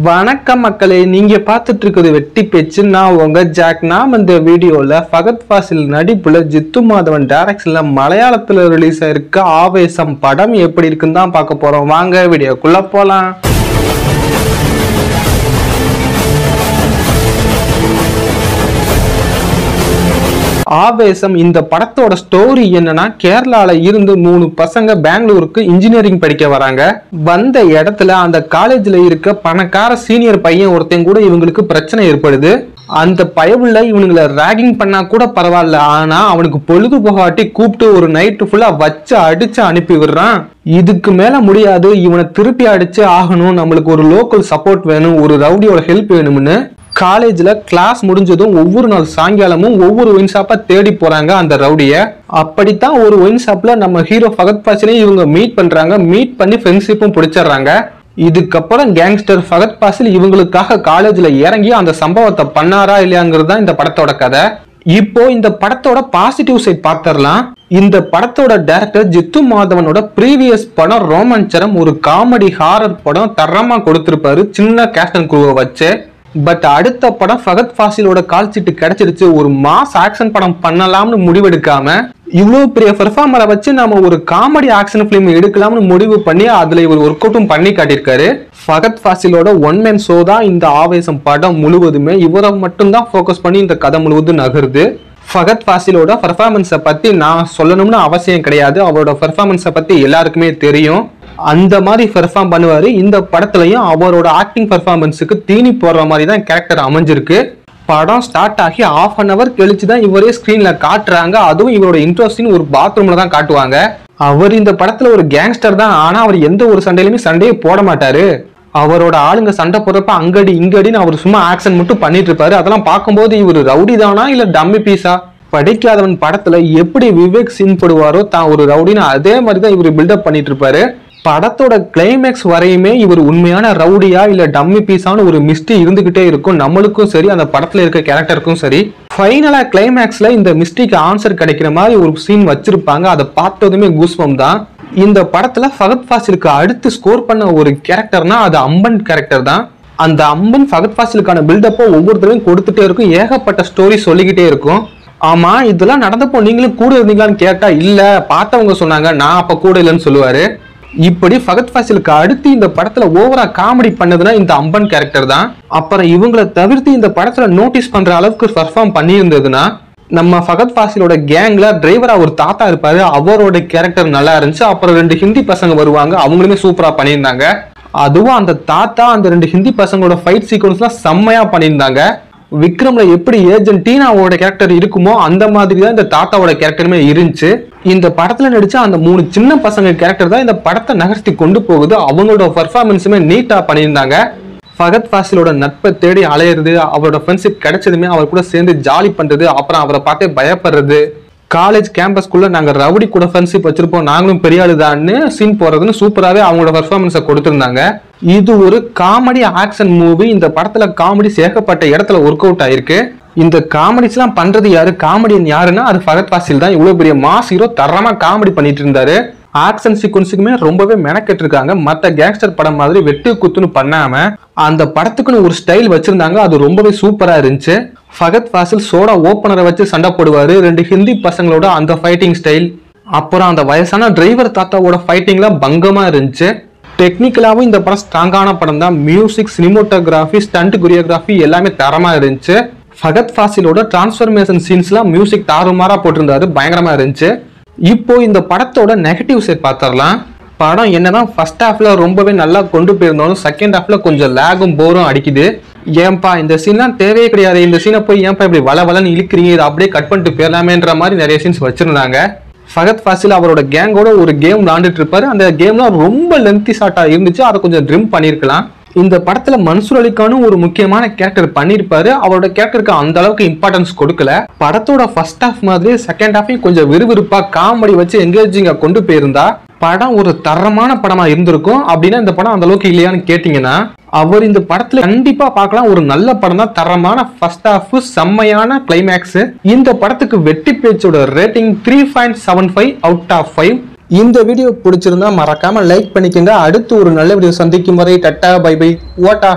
வணக்கம் மக்களே, நீங்க பார்த்துட்டு இருக்குது வெட்டி பேச்சு. நான் உங்க ஜாக். நாம் இந்த வீடியோல ஃபகத் ஃபாசில் நடிப்புல ஜித்து மாதவன் டைரக்ஷன்ல மலையாளத்துல ரிலீஸ் ஆயிருக்க ஆவேசம் படம் எப்படி இருக்குன்னு தான் பார்க்க போறோம். வாங்க வீடியோக்குள்ள போலாம். ஆவேசம் இந்த படத்தோட ஸ்டோரி என்னன்னா, கேரளால இருந்து 3 பசங்க பெங்களூருக்கு இன்ஜினியரிங் படிக்க வராங்க. வந்த இடத்துல அந்த காலேஜ்ல இருக்க பணக்கார சீனியர் பையன் ஒருத்தன் கூட இவங்களுக்கு பிரச்சனை ஏற்படுது. அந்த பயவுல இவனுங்களை ராகிங் பண்ணா கூட பரவாயில்ல, ஆனா அவனுக்கு பொழுது போகாட்டி கூப்பிட்டு ஒரு நைட்டு ஃபுல்லா வச்சு அடிச்சு அனுப்பி விடுறான். இதுக்கு மேல முடியாது, இவனை திருப்பி அடிச்சு ஆகணும், நம்மளுக்கு ஒரு லோக்கல் சப்போர்ட் வேணும், ஒரு ரவுடியோட ஹெல்ப் வேணும்னு காலேஜ்ல கிளாஸ் முடிஞ்சதும் ஒவ்வொரு நாள் சாயங்காலமும் ஒவ்வொரு ஒயின் ஷாப்பா தேடி போறாங்க அந்த ரவுடிய. அப்படித்தான் ஒரு ஒயின் ஷாப்ல நம்ம ஹீரோ ஃபகத் ஃபாசிலையும் இவங்க மீட் பண்றாங்க. மீட் பண்ணி ஃப்ரெண்ட்ஷிப்பும் பிடிச்சிடுறாங்க. இதுக்கப்புறம் கேங்ஸ்டர் ஃபகத் ஃபாசில் இவங்களுக்காக காலேஜ்ல இறங்கி அந்த சம்பவத்தை பண்ணாரா இல்லையாங்கிறது தான் இந்த படத்தோட கதை. இப்போ இந்த படத்தோட பாசிட்டிவ் சைட் பார்த்தரலாம். இந்த படத்தோட டைரக்டர் ஜித்து மாதவனோட ப்ரீவியஸ் படம் ரோமாஞ்சரம் ஒரு காமெடி ஹாரர் படம் தரமா கொடுத்திருப்பாரு சின்ன கேஸ்ட் அண்ட் க்ரூவை வச்சு. பட் அடுத்த படம் ஃபகத் ஃபாசிலோட கால் சீட்டு கிடைச்சிருச்சு. ஒரு மாஸ் ஆக்ஷன் படம் பண்ணலாம்னு முடிவெடுக்காம இவ்வளவு பெரிய பெர்ஃபார்மரை வச்சு நம்ம ஒரு காமெடி ஆக்ஷன் பிலிம் எடுக்கலாம்னு முடிவு பண்ணி அதுல இவர் ஒர்க் அவுட்டும் பண்ணி காட்டியிருக்காரு. ஃபகத் ஃபாசிலோட ஒன் மேன் ஷோ தான் இந்த ஆவேசம் படம் முழுவதுமே. இவரை மட்டும்தான் ஃபோக்கஸ் பண்ணி இந்த கதை முழுவதும் நகருது. ஃபகத் ஃபாசிலோட பெர்ஃபார்மன்ஸை பத்தி நான் சொல்லணும்னு அவசியம் கிடையாது. அவரோட பெர்ஃபார்மன்ஸை பத்தி எல்லாருக்குமே தெரியும். அந்த மாதிரி பெர்ஃபார்ம் பண்ணுவாரு. இந்த படத்துலயும் அவரோட ஆக்டிங் பெர்ஃபார்மன்ஸுக்கு தீனி போடுற மாதிரி தான் கேரக்டர் அமைஞ்சிருக்கு. படம் ஸ்டார்ட் ஆகி ½ an hour கழிச்சு தான் இவரே ஸ்கிரீன்ல காட்டுறாங்க. அதுவும் இவரோட இன்ட்ரெஸ்டிங் ஒரு பாத்ரூம்ல தான் காட்டுவாங்க. அவர் இந்த படத்துல ஒரு கேங்ஸ்டர் தான், ஆனா அவர் எந்த ஒரு சண்டையிலுமே சண்டையே போட மாட்டாரு. அவரோட ஆளுங்க சண்டை போடுறப்ப அங்கடி இங்கடின்னு அவர் சும்மா ஆக்ஷன் மட்டும் பண்ணிட்டு இருப்பாரு. அதெல்லாம் பார்க்கும்போது இவர் ரவுடி தானா இல்ல டம்மி பீஸா? படிக்காதவன் படத்துல எப்படி விவேக் சீன் போடுவாரோ தான் ஒரு ரவுடின்னு அதே மாதிரிதான் இவர் பில்டப் பண்ணிட்டு இருப்பாரு. படத்தோட கிளைமேக்ஸ் வரையுமே இவர் உண்மையான ரவுடியா இல்ல டம்மி பீஸான்னு ஒரு மிஸ்ட்ரி இருந்துகிட்டே இருக்கும். நம்மளுக்கும் சரி, அந்த படத்துல இருக்க கேரக்டருக்கும் சரி. ஃபைனலா கிளைமேக்ஸ்ல இந்த மிஸ்ட்ரிக்கு ஆன்சர் கிடைக்கிற மாதிரி ஒரு சீன் வச்சிருப்பாங்க. அதை பார்த்ததுமே கூஸ்பம் தான். இந்த படத்துல ஃபகத் ஃபாசிலுக்கு அடுத்து ஸ்கோர் பண்ண ஒரு கேரக்டர்னா அது அம்பன் கேரக்டர் தான். அந்த அம்பன் ஃபகத் ஃபாசிலுக்கான பில்டப்போ ஒவ்வொருத்தரையும் கொடுத்துட்டே இருக்கும். ஏகப்பட்ட ஸ்டோரி சொல்லிக்கிட்டே இருக்கும். ஆமா, இதெல்லாம் நடந்தப்போ நீங்களும் கூட இருந்தீங்களான்னு கேட்டா இல்ல, பார்த்தவங்க சொன்னாங்க, நான் அப்ப கூட இல்லைன்னு சொல்லுவாரு. இப்படி ஃபகத் ஃபாசிலுக்கு அடுத்து இந்த படத்துல ஓவரா காமெடி பண்ணதுன்னா இந்த அம்பன் கேரக்டர் தான். அப்புறம் இவங்களை தவிர்த்து இந்த படத்துல நோட்டீஸ் பண்ற அளவுக்கு பெர்ஃபார்ம் பண்ணியிருந்ததுன்னா நம்ம ஃபகத் ஃபாசிலோட கேங்ல டிரைவரா ஒரு தாத்தா இருப்பாரு. அவரோட கேரக்டர் நல்லா இருந்துச்சு. அப்புறம் 2 ஹிந்தி பசங்க வருவாங்க, அவங்களுமே சூப்பரா பண்ணியிருந்தாங்க. அதுவும் அந்த தாத்தா அந்த 2 ஹிந்தி பசங்களோட ஃபைட் சீக்வன்ஸ்லாம் செம்மையா பண்ணியிருந்தாங்க. விக்ரம்ல எப்படி ஏஜென்ட் டீனாவோட கேரக்டர் இருக்குமோ அந்த மாதிரி தான் இந்த தாத்தாவோட கேரக்டருமே இருந்துச்சு. இந்த படத்துல நடிச்ச அந்த 3 சின்ன பசங்க கேரக்டர் தான் இந்த படத்தை நகர்த்தி கொண்டு போகுது. அவங்களோட பெர்ஃபார்மன்ஸுமே நீட்டா பண்ணியிருந்தாங்க. ஃபகத் ஃபாசிலோட நட்பை தேடி அலையிறது, அவரோட ஃப்ரெண்ட்ஷிப் கிடைச்சதுமே அவர் கூட சேர்ந்து ஜாலி பண்றது, அப்புறம் அவரை பார்த்தே பயப்படுறது, காலேஜ் கேம்பஸ்குள்ள நாங்க ரவுடி கூட ஃப்ரெண்ட்ஷிப் வச்சிருப்போம், நாங்களும் பெரிய ஆளுதான்னு சீன் போறதுன்னு சூப்பராகவே அவங்களோட பெர்ஃபார்மன்ஸை கொடுத்திருந்தாங்க. இது ஒரு காமெடி ஆக்ஷன் மூவி. இந்த படத்துல காமெடி ஏகப்பட்ட இடத்துல ஒர்க் அவுட் ஆயிருக்கு. இந்த காமெடிஸ் எல்லாம் பண்றது யாரு, காமெடியன் யாருன்னா அது ஃபகத் ஃபாசில் தான். இவ்வளவு பெரிய மாஸ் ஹீரோ தரமா காமெடி பண்ணிட்டு இருந்தாரு. ஆக்ஷன் சீக்வன்ஸுக்குமே ரொம்பவே மெனக்கெட்டு இருக்காங்க. மற்ற கேங்ஸ்டர் படம் மாதிரி வெட்டு குத்துன்னு பண்ணாம அந்த படத்துக்குன்னு ஒரு ஸ்டைல் வச்சிருந்தாங்க. அது ரொம்பவே சூப்பரா இருந்துச்சு. ஃபகத் ஃபாசில் சோடா ஓப்பனரை வச்சு சண்டை போடுவாரு. 2 ஹிந்தி பசங்களோட அந்த ஃபைட்டிங் ஸ்டைல், அப்புறம் அந்த வயசான டிரைவர் தாத்தாவோட ஃபைட்டிங்லாம் பங்கமா இருந்துச்சு. டெக்னிக்கலாவும் இந்த படம் ஸ்ட்ராங்கான படம் தான். மியூசிக், சினிமோட்டோகிராஃபி, ஸ்டண்ட் கொரியோகிராஃபி எல்லாமே தரமா இருந்துச்சு. ஃபகத் ஃபாசிலோட டிரான்ஸ்ஃபர்மேஷன் சீன்ஸ்லாம் மியூசிக் தாறுமாறா போட்டிருந்தாரு, பயங்கரமா இருந்துச்சு. இப்போ இந்த படத்தோட நெகட்டிவ் சைட் பார்த்தரலாம். படம் என்னதான் ஃபர்ஸ்ட் ஹாஃப்ல ரொம்பவே நல்லா கொண்டு போயிருந்தாலும் செகண்ட் ஹாஃப்ல கொஞ்சம் லேகும் போரும் அடிக்குது. ஏன்பா இந்த சீன்லாம் தேவையே கிடையாது, இந்த சீனை போய் ஏன்பா இப்படி வளவலன்னு இழுக்கிறீங்க, இதை அப்படியே கட் பண்ணிட்டு போயிடலாமேன்ற மாதிரி நிறைய சீன்ஸ் வச்சிருந்தாங்க. ஃபகத் ஃபாசில் அவரோட கேங்கோட ஒரு கேம் விளாண்டுட்டு இருப்பாரு. அந்த கேம்லாம் ரொம்ப லென்த்தி ஷார்ட்டா இருந்துச்சு, அதை கொஞ்சம் ட்ரிம் பண்ணிருக்கலாம். இந்த படத்துல மன்சூர் அலிகானும் ஒரு முக்கியமான கேரக்டர் பண்ணிருப்பாரு. அவரோட கேரக்டருக்கு அந்த அளவுக்கு இம்பார்ட்டன்ஸ் கொடுக்கல. படத்தோட ஃபர்ஸ்ட் ஹாஃப் மாதிரி செகண்ட் ஹாஃபையும் கொஞ்சம் விறுவிறுப்பா காமெடி வச்சு என்கேஜிங்கா கொண்டு போயிருந்தா படம் ஒரு தரமான படமா இருந்திருக்கும். அப்படின்னா இந்த படம் அந்த அளவுக்கு இல்லையான்னு கேட்டீங்கன்னா அவர் இந்த படத்துல கண்டிப்பா பார்க்கலாம். ஒரு நல்ல படம் தான், தரமான ஃபர்ஸ்ட் ஹாஃப், செம்மையான கிளைமேக்ஸ். இந்த படத்துக்கு வெட்டி பேச்சோட ரேட்டிங் 3.75 out of 5. இந்த வீடியோ பிடிச்சிருந்தா மறக்காம லைக் பண்ணிக்கங்க. அடுத்து ஒரு நல்ல வீடியோ சந்திக்கும் வரை டட்டா பை பை ஓட்டா.